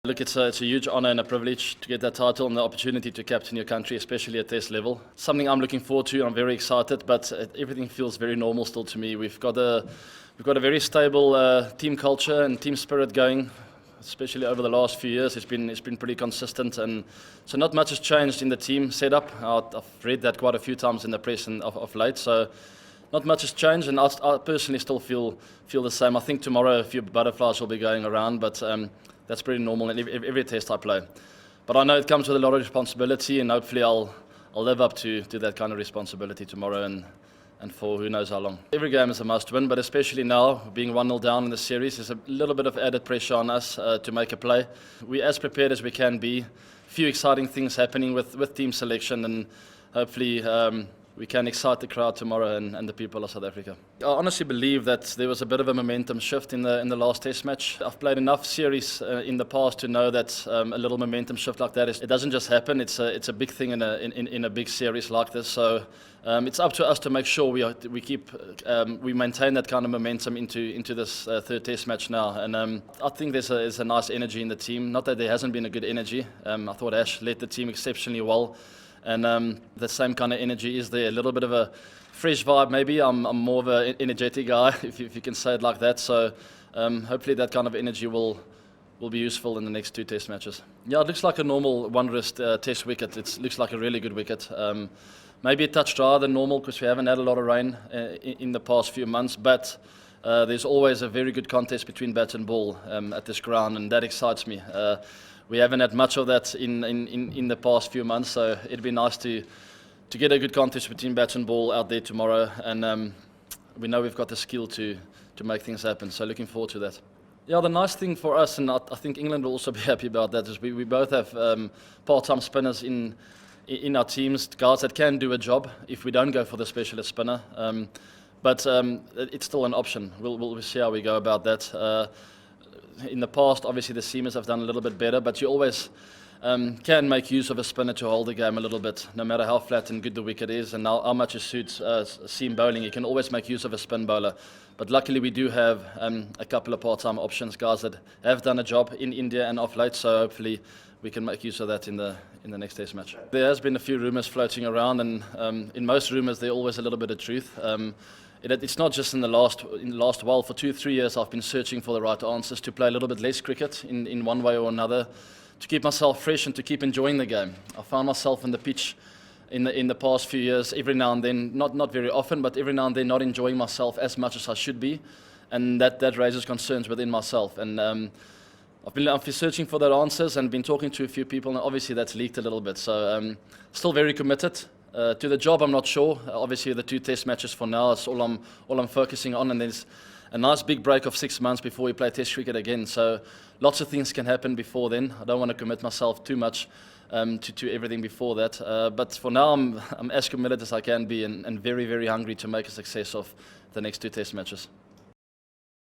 Look, it's a huge honour and a privilege to get that title and the opportunity to captain your country, especially at Test level. Something I'm looking forward to. I'm very excited, but everything feels very normal still to me. We've got a very stable team culture and team spirit going, especially over the last few years. It's been pretty consistent, and so not much has changed in the team setup. I've read that quite a few times in the press and of late. So not much has changed, and I personally still feel the same. I think tomorrow a few butterflies will be going around, but that's pretty normal in every test I play. But I know it comes with a lot of responsibility, and hopefully I'll live up to that kind of responsibility tomorrow and for who knows how long. Every game is a must win, but especially now, being 1-0 down in the series, there's a little bit of added pressure on us to make a play. We're as prepared as we can be. A few exciting things happening with team selection, and hopefully we can excite the crowd tomorrow and the people of South Africa. I honestly believe that there was a bit of a momentum shift in the last test match. I've played enough series in the past to know that a little momentum shift like that, it doesn't just happen. It's a big thing in a big series like this. So it's up to us to make sure we maintain that kind of momentum into this third test match now. And I think there's a nice energy in the team. Not that there hasn't been a good energy. I thought Ash led the team exceptionally well. And the same kind of energy is there. A little bit of a fresh vibe maybe. I'm more of an energetic guy, if you can say it like that. So hopefully that kind of energy will be useful in the next 2 test matches. Yeah, it looks like a normal Wanderers test wicket. It looks like a really good wicket. Maybe a touch drier than normal because we haven't had a lot of rain in the past few months. But there's always a very good contest between bat and ball at this ground, and that excites me. We haven't had much of that in the past few months, so it'd be nice to get a good contest between bat and ball out there tomorrow, and we know we've got the skill to make things happen, so looking forward to that. Yeah, the nice thing for us, and I think England will also be happy about that, is we both have part-time spinners in our teams, guys that can do a job if we don't go for the specialist spinner, but it's still an option. We'll see how we go about that. In the past, obviously the seamers have done a little bit better, but you always can make use of a spinner to hold the game a little bit, no matter how flat and good the wicket is and how much it suits seam bowling. You can always make use of a spin bowler. But luckily we do have a couple of part-time options, guys that have done a job in India and off late, so hopefully we can make use of that in the next test match. There has been a few rumours floating around, and in most rumours there's always a little bit of truth. It's not just in the last while. For 2-3 years I've been searching for the right answers to play a little bit less cricket in one way or another, to keep myself fresh and to keep enjoying the game. I found myself on the pitch in the past few years every now and then, not very often, but every now and then not enjoying myself as much as I should be, and that raises concerns within myself. And I've been searching for those answers and been talking to a few people, and obviously that's leaked a little bit. So still very committed. To the job, I'm not sure. Obviously, the 2 test matches for now is all I'm focusing on, and there's a nice big break of 6 months before we play test cricket again. So lots of things can happen before then. I don't want to commit myself too much to everything before that. But for now, I'm as committed as I can be, and very, very hungry to make a success of the next 2 test matches.